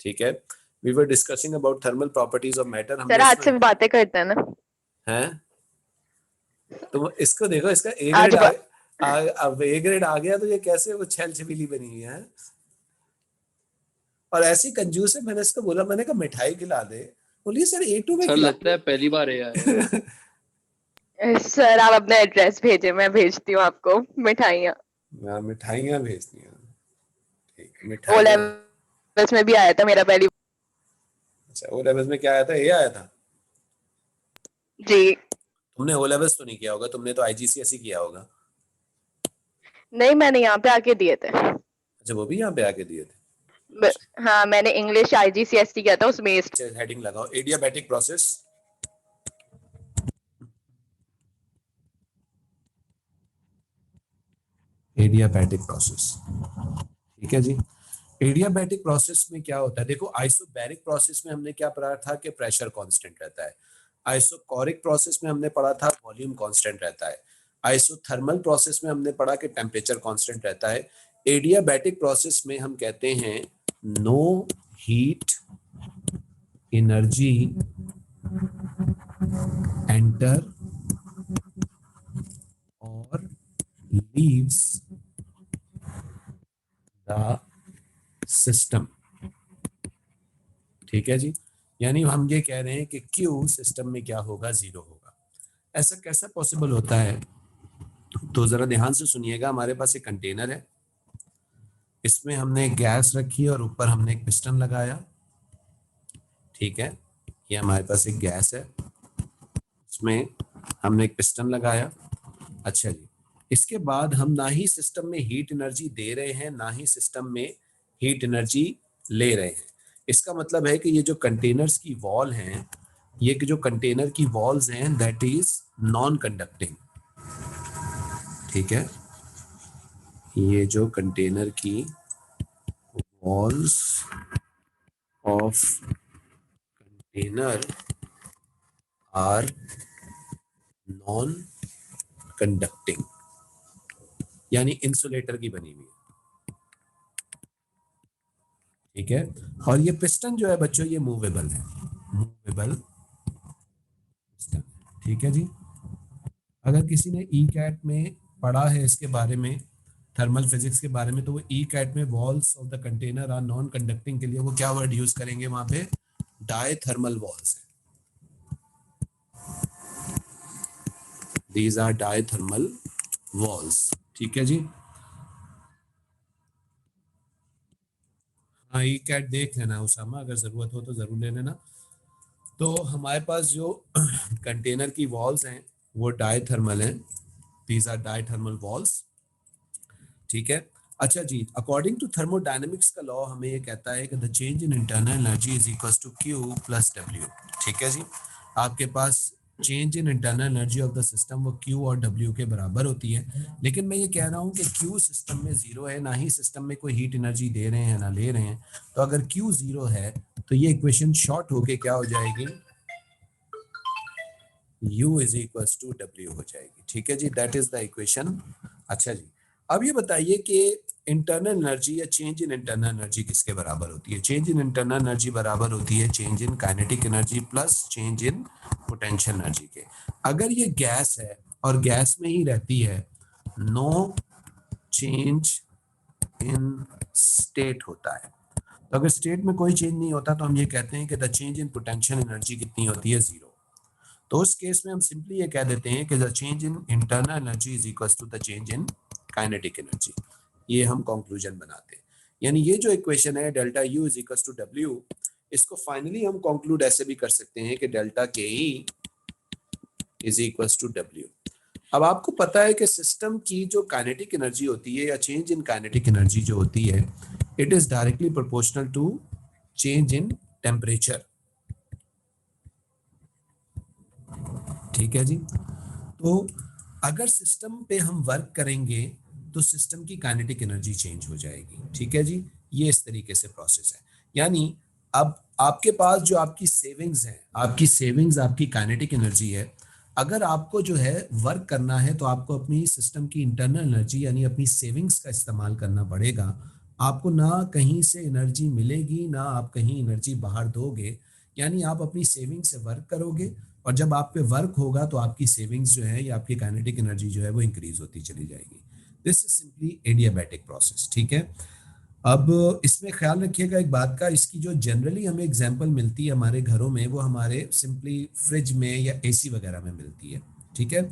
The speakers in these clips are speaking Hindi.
ठीक है, we were discussing about thermal properties of matter. Sir आज से बातें करते हैं ना हैं? तो इसको देखो, इसका ए आज ग्रेड अब ए ग्रेड आ गया तो ये कैसे वो छल छबीली बनी हुई है। और ऐसी कंजूस है, मैंने इसको बोला, मैंने कहा मिठाई खिला दे, बोलिए सर A2 में सर लगता है पहली बार आया है। सर आप अपना एड्रेस भेजे, मैं भेजती हूँ आपको मिठाइयाँ। मिठाइयाँ भेजती हैं, ठीक है, ओ मिठाइयाँ। लेवल्स में भी आया था मेरा पहली। अच्छा, ओ लेवल्स में क्या आया था? ए आया था जी तुमने ओ लेवल्स तो नहीं किया होगा, तुमने तो IGCSE किया होगा। नहीं, मैंने यहाँ पे आके दिए थे। अच्छा, वो भी यहाँ पे आके दिए थे। हाँ, मैंने इंग्लिश IGCSE किया था, उसमें हेडिंग लगाओ, एडियाबैटिक प्रोसेस। एडियाबैटिक प्रोसेस, ठीक है जी। एडियाबैटिक प्रोसेस में क्या होता है? देखो, आइसोबैरिक प्रोसेस में हमने क्या पढ़ा था कि प्रेशर कांस्टेंट रहता है। आइसोकोरिक प्रोसेस में हमने पढ़ा था वॉल्यूम कांस्टेंट रहता है। आइसोथर्मल प्रोसेस में हमने पढ़ा कि टेम्परेचर कांस्टेंट रहता है। एडियाबैटिक प्रोसेस में हम कहते हैं नो हीट एनर्जी एंटर और लीव्स द सिस्टम, ठीक है जी। यानी हम ये कह रहे हैं कि Q सिस्टम में क्या होगा? 0 होगा। ऐसा कैसा पॉसिबल होता है? तो जरा ध्यान से सुनिएगा। हमारे पास एक कंटेनर है, इसमें हमने गैस रखी और ऊपर हमने एक पिस्टन लगाया, ठीक है। ये हमारे पास एक गैस है, इसमें हमने एक पिस्टन लगाया। अच्छा जी, इसके बाद हम ना ही सिस्टम में हीट एनर्जी दे रहे हैं, ना ही सिस्टम में हीट एनर्जी ले रहे हैं। इसका मतलब है कि ये जो कंटेनर्स की वॉल हैं, ये जो कंटेनर की वॉल्स हैं, दैट इज नॉन कंडक्टिंग, ठीक है। ये जो कंटेनर की walls of container are non conducting, यानी इंसुलेटर की बनी हुई है, ठीक है। और ये पिस्टन जो है बच्चों, ये मूवेबल है, मूवेबल पिस्टन, ठीक है जी। अगर किसी ने ई कैट में पढ़ा है इसके बारे में, थर्मल फिजिक्स के बारे में, तो वो ई कैट में walls of the container are non conducting के लिए वो क्या वर्ड यूज करेंगे? वहां पे डायथर्मल वॉल्स है, दीज आर डायथर्मल वॉल्स, ठीक है जी। हाँ, ई कैट देख लेना उसामा, अगर जरूरत हो तो जरूर ले लेना। तो हमारे पास जो कंटेनर की वॉल्स हैं वो डायथर्मल हैं, दीज आर डायथर्मल वॉल्स, ठीक है। अच्छा जी, अकॉर्डिंग टू थर्मोडायनेमिक्स का लॉ हमें ये कहता है कि the change in internal energy is equals to Q plus W, ठीक है जी। आपके पास change in internal energy of the system वो Q और W के बराबर होती है। लेकिन मैं ये कह रहा हूँ कि Q सिस्टम में 0 है, ना ही सिस्टम में कोई हीट एनर्जी दे रहे हैं ना ले रहे हैं। तो अगर Q 0 है तो ये इक्वेशन शॉर्ट होके क्या हो जाएगी? U is equals to W हो जाएगी, ठीक है जी। That is the equation. अच्छा जी, अब ये बताइए कि इंटरनल एनर्जी या चेंज इन इंटरनल एनर्जी किसके बराबर होती है? चेंज इन इंटरनल एनर्जी बराबर होती है change in kinetic energy plus change in potential energy के। अगर ये गैस है और गैस में ही रहती है, नो चेंज इन स्टेट होता है। तो अगर स्टेट में कोई चेंज नहीं होता तो हम ये कहते हैं कि the change in potential energy कितनी होती है? 0। तो उस केस में हम सिंपली ये कह देते हैं कि the change in internal energy is equal to the change in kinetic energy. ये हम कंक्लूजन बनाते हैं। यानी ये जो इक्वेशन है delta U is equal to W, इसको फाइनली हम कंक्लूड ऐसे भी कर सकते हैं कि delta KE is equal to W। अब आपको पता है कि सिस्टम की जो काइनेटिक एनर्जी होती है या चेंज इन काइनेटिक एनर्जी जो होती है, it is directly proportional to change in temperature, ठीक है जी। तो अगर सिस्टम पे हम वर्क करेंगे तो सिस्टम की काइनेटिक एनर्जी चेंज हो जाएगी, ठीक है जी। ये इस तरीके से प्रोसेस है। यानी अब आपके पास जो आपकी सेविंग्स है, आपकी सेविंग्स आपकी काइनेटिक एनर्जी है। अगर आपको जो है वर्क करना है तो आपको अपनी सिस्टम की इंटरनल एनर्जी यानी अपनी सेविंग्स का इस्तेमाल करना पड़ेगा। आपको ना कहीं से एनर्जी मिलेगी, ना आप कहीं एनर्जी बाहर दोगे, यानी आप अपनी सेविंग से वर्क करोगे, और जब आप पे वर्क होगा तो आपकी सेविंग्स जो है या आपकी काइनेटिक एनर्जी जो है वो इंक्रीज होती चली जाएगी। This is simply adiabatic process, ठीक है। अब इसमें ख्याल रखिएगा एक बात का, इसकी जो जनरली हमें एग्जांपल मिलती है हमारे घरों में, वो हमारे सिंपली फ्रिज में या एसी वगैरह में मिलती है, ठीक है।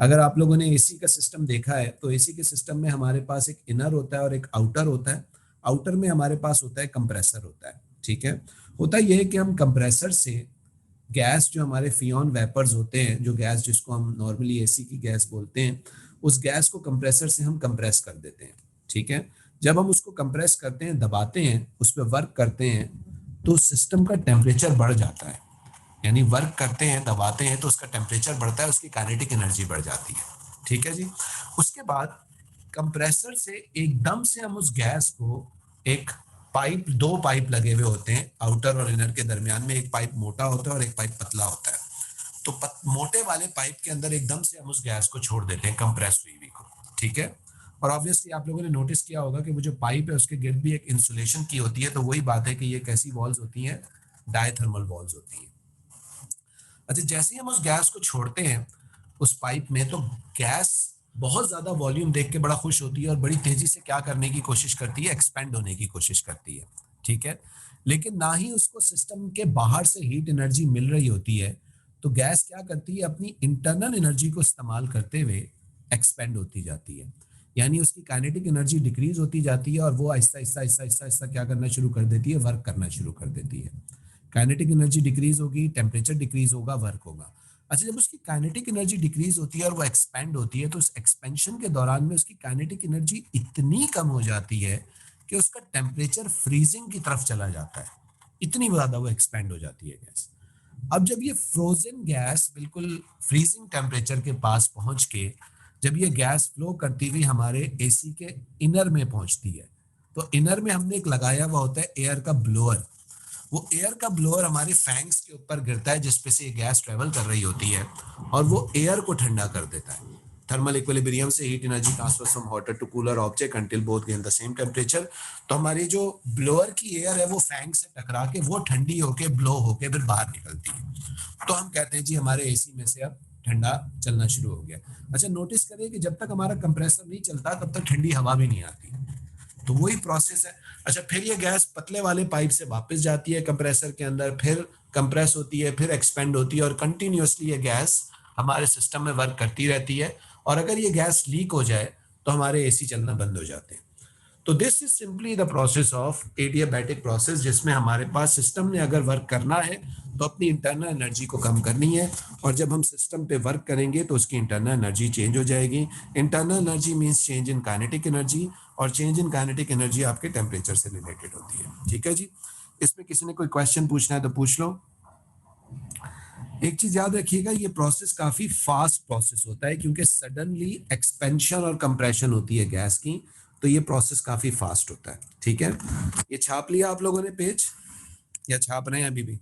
अगर आप लोगों ने एसी का सिस्टम देखा है तो एसी के सिस्टम में हमारे पास एक इनर होता है और एक आउटर होता है। आउटर में हमारे पास होता है कंप्रेसर होता है, ठीक है। होता यह है कि हम कंप्रेसर से गैस, जो हमारे फियॉन वेपर्स होते हैं, जो गैस जिसको हम नॉर्मली एसी की गैस बोलते हैं, उस गैस को कंप्रेसर से हम कंप्रेस कर देते हैं, ठीक है। जब हम उसको कंप्रेस करते हैं, दबाते हैं, उस पर वर्क करते हैं, तो सिस्टम का टेम्परेचर बढ़ जाता है। यानी वर्क करते हैं, दबाते हैं, तो उसका टेम्परेचर बढ़ता है, उसकी काइनेटिक एनर्जी बढ़ जाती है, ठीक है जी। उसके बाद कंप्रेसर से एकदम से हम उस गैस को एक पाइप, दो पाइप लगे हुए होते हैं आउटर और इनर के दरमियान में, एक पाइप मोटा होता है और एक पाइप पतला होता है। तो मोटे वाले पाइप के अंदर एकदम से हम उस गैस को छोड़ देते हैं, कंप्रेस हुई हुई को, ठीक है। और ऑब्वियसली आप लोगों ने नोटिस किया होगा कि वो जो पाइप है उसके गिर्द भी एक इंसुलेशन की होती है, तो वही बात है कि ये कैसी वॉल्स होती हैं, डायथर्मल वॉल्स होती हैं। अच्छा, जैसे ही हम उस गैस को छोड़ते हैं उस पाइप में, तो गैस बहुत ज्यादा वॉल्यूम देख के बड़ा खुश होती है और बड़ी तेजी से क्या करने की कोशिश करती है, एक्सपेंड होने की कोशिश करती है, ठीक है। लेकिन ना ही उसको सिस्टम के बाहर से हीट एनर्जी मिल रही होती है, तो गैस क्या करती है, अपनी इंटरनल एनर्जी को इस्तेमाल करते हुए एक्सपेंड होती जाती है। यानी उसकी काइनेटिक एनर्जी डिक्रीज होती जाती है और वो आहिस्ता आहिस्ता आहिस्ता आहिस्ता आहिस्ता क्या करना शुरू कर देती है, वर्क करना शुरू कर देती है। काइनेटिक एनर्जी डिक्रीज होगी, टेम्परेचर डिक्रीज होगा, वर्क होगा। अच्छा, जब उसकी काइनेटिक एनर्जी डिक्रीज होती है और वो एक्सपेंड होती है, तो उस एक्सपेंशन के दौरान में उसकी काइनेटिक एनर्जी इतनी कम हो जाती है कि उसका टेम्परेचर फ्रीजिंग की तरफ चला जाता है, इतनी ज्यादा वो एक्सपेंड हो जाती है गैस। अब जब ये फ्रोजन गैस बिल्कुल फ्रीजिंग टेम्परेचर के पास पहुंच के जब ये गैस फ्लो करती हुई हमारे एसी के इनर में पहुंचती है, तो इनर में हमने एक लगाया हुआ होता है एयर का ब्लोअर। वो एयर का ब्लोअर हमारे फैंक्स के ऊपर गिरता है, जिसपे से ये गैस ट्रेवल कर रही होती है, और वो एयर को ठंडा कर देता है। थर्मल इक्विलिब्रियम से heat energy transfer from hotter to cooler object until both gain the same temperature. तो हमारी जो ब्लोअर की एयर है वो फैंक से टकरा के वो ठंडी होके ब्लो होके फिर बाहर निकलती है। तो हम कहते हैं जी हमारे एसी में से अब ठंडा चलना शुरू हो गया। अच्छा, नोटिस करिए कि जब तक हमारा कंप्रेसर नहीं चलता तब तक ठंडी हवा भी नहीं आती, तो वही प्रोसेस है। अच्छा, फिर ये गैस पतले वाले पाइप से वापस जाती है कंप्रेसर के अंदर, फिर कंप्रेस होती है, फिर एक्सपेंड होती है, और कंटिन्यूअसली ये गैस हमारे सिस्टम में वर्क करती रहती है। और अगर ये गैस लीक हो जाए तो हमारे एसी चलना बंद हो जाते हैं। तो this is simply the process of adiabatic process, जिसमें हमारे पास सिस्टम ने अगर वर्क करना है तो अपनी इंटरनल एनर्जी को कम करनी है, और जब हम सिस्टम पे वर्क करेंगे तो उसकी इंटरनल एनर्जी चेंज हो जाएगी। Internal energy means change in kinetic energy, और चेंज इन काइनेटिक एनर्जी आपके टेम्परेचर से रिलेटेड होती है, ठीक है जी। इसमें किसी ने कोई क्वेश्चन पूछना है तो पूछ लो। एक चीज याद रखिएगा, ये प्रोसेस काफी फास्ट प्रोसेस होता है, क्योंकि सडनली एक्सपेंशन और कंप्रेशन होती है गैस की, तो ये प्रोसेस काफी फास्ट होता है, ठीक है। ये छाप लिया आप लोगों ने पेज, या छाप रहे हैं अभी भी?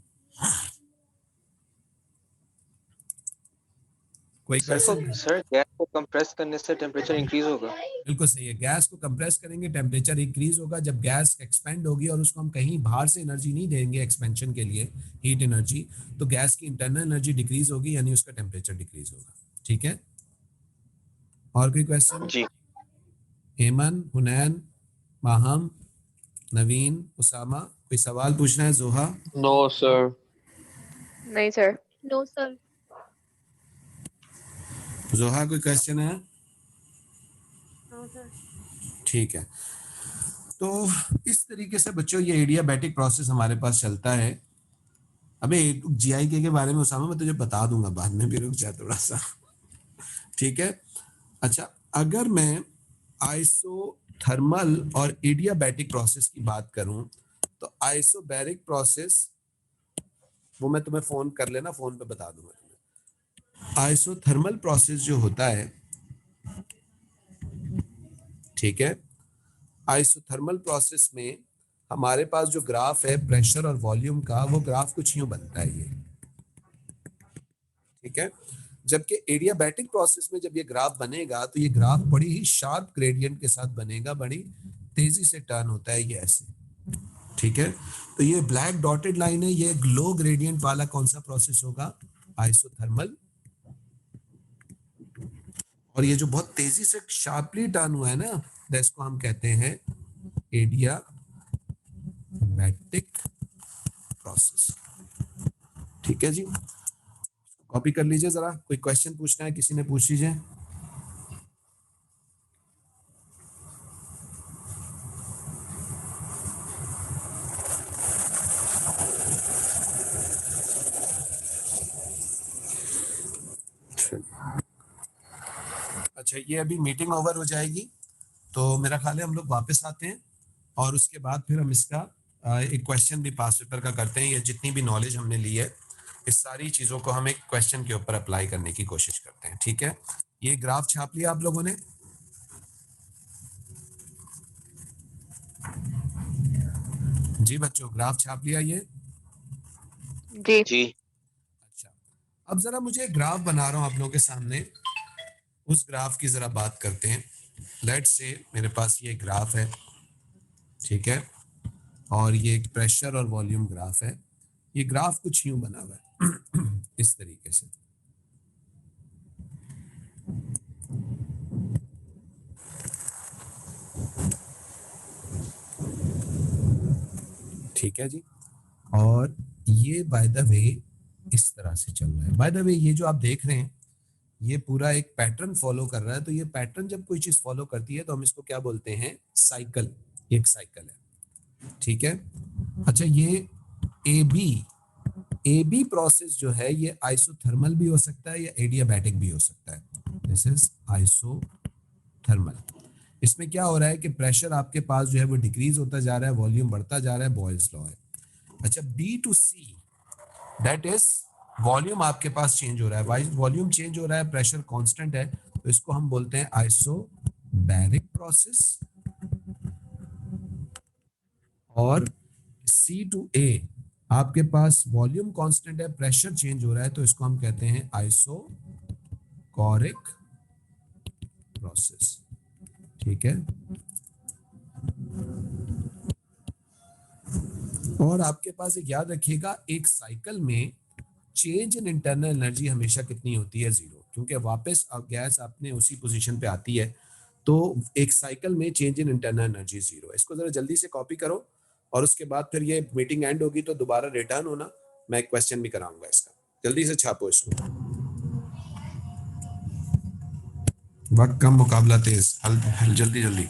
कोई क्वेश्चन? सर गैस को कंप्रेस करने से टेम्परेचर इंक्रीज होगा। बिल्कुल सही है, गैस को कंप्रेस करेंगे टेम्परेचर इंक्रीज होगा। जब गैस एक्सपेंड होगी और उसको हम कहीं बाहर से एनर्जी नहीं देंगे एक्सपेंशन के लिए, हीट एनर्जी, तो गैस की इंटरनल एनर्जी डिक्रीज होगी, यानी उसका टेम्परेचर डिक्रीज होगा, ठीक है। और कोई क्वेश्चन? जी हेमन, हुनैन, माहम, नवीन, उसामा, कोई सवाल पूछना है? जोहा? No sir. नहीं सर। No sir. जोहा कोई क्वेश्चन है? No sir. ठीक है, तो इस तरीके से बच्चों ये एडियाबैटिक प्रोसेस हमारे पास चलता है। अबे जीआईके के बारे में उसामा मैं तुझे बता दूंगा बाद में, भी रुक जा थोड़ा सा, ठीक है। अच्छा, अगर मैं आइसोथर्मल और एडियाबैटिक प्रोसेस की बात करूं, तो आइसोबैरिक प्रोसेस वो मैं तुम्हें फोन कर लेना, फोन पे बता दूंगा तुम्हें। आइसोथर्मल प्रोसेस जो होता है, ठीक है, आइसोथर्मल प्रोसेस में हमारे पास जो ग्राफ है प्रेशर और वॉल्यूम का, वो ग्राफ कुछ यूं बनता है ये, ठीक है। जबकि एडियाबैटिक प्रोसेस में जब ये ग्राफ बनेगा तो ये ग्राफ बड़ी ही शार्प ग्रेडियंट के साथ बनेगा, बड़ी तेजी से टर्न होता है ये ऐसे, ठीक है। तो ये ब्लैक डॉटेड लाइन है, ये लो ग्रेडियंट वाला कौन सा प्रोसेस होगा, आइसोथर्मल। और ये जो बहुत तेजी से शार्पली टर्न हुआ है ना, इसको हम कहते हैं एडियाबैटिक प्रोसेस, ठीक है जी। कॉपी कर लीजिए जरा, कोई क्वेश्चन पूछना है किसी ने पूछ लीजिए। अच्छा, ये अभी मीटिंग ओवर हो जाएगी तो मेरा ख्याल है हम लोग वापस आते हैं और उसके बाद फिर हम इसका एक क्वेश्चन भी पास पेपर का करते हैं। ये जितनी भी नॉलेज हमने ली है इस सारी चीजों को हम एक क्वेश्चन के ऊपर अप्लाई करने की कोशिश करते हैं, ठीक है। ये ग्राफ छाप लिया आप लोगों ने, जी बच्चों ग्राफ छाप लिया ये, जी जी। अच्छा। अब जरा मुझे एक ग्राफ बना रहा हूं आप लोगों के सामने, उस ग्राफ की जरा बात करते हैं। लेट्स से मेरे पास ये ग्राफ है, ठीक है, और ये एक प्रेशर और वॉल्यूम ग्राफ है। ये ग्राफ कुछ यूं बना हुआ है इस तरीके से, ठीक है जी। और ये बाय द वे इस तरह से चल रहा है। बाय द वे ये जो आप देख रहे हैं ये पूरा एक पैटर्न फॉलो कर रहा है। तो ये पैटर्न जब कोई चीज फॉलो करती है तो हम इसको क्या बोलते हैं, साइकिल। एक साइकिल है, ठीक है। अच्छा, ये ए बी प्रोसेस जो है ये आइसोथर्मल भी हो सकता है या एडियाबैटिक भी हो सकता है। This is isothermal. इसमें क्या हो रहा है कि प्रेशर आपके पास जो है वो डिक्रीज होता जा रहा है, वॉल्यूम बढ़ता जा रहा है, बॉयल्स लॉ है। अच्छा, B to C that is volume आपके पास चेंज हो रहा है, वॉल्यूम चेंज हो रहा है, प्रेशर कांस्टेंट है, तो इसको हम बोलते हैं आइसोबैरिक प्रोसेस। और सी टू ए आपके पास वॉल्यूम कांस्टेंट है, प्रेशर चेंज हो रहा है, तो इसको हम कहते हैं आइसोकोरिक प्रोसेस, ठीक है। और आपके पास एक याद रखिएगा, एक साइकिल में चेंज इन इंटरनल एनर्जी हमेशा कितनी होती है, 0, क्योंकि वापस गैस अपने उसी पोजीशन पे आती है। तो एक साइकिल में चेंज इन इंटरनल एनर्जी 0 है। इसको जरा जल्दी से कॉपी करो और उसके बाद फिर ये मीटिंग एंड होगी तो दोबारा रिटर्न होना, मैं एक क्वेश्चन भी कराऊंगा इसका। जल्दी से छापो इसको, वक्त कम मुकाबला तेज, हल जल्दी जल्दी।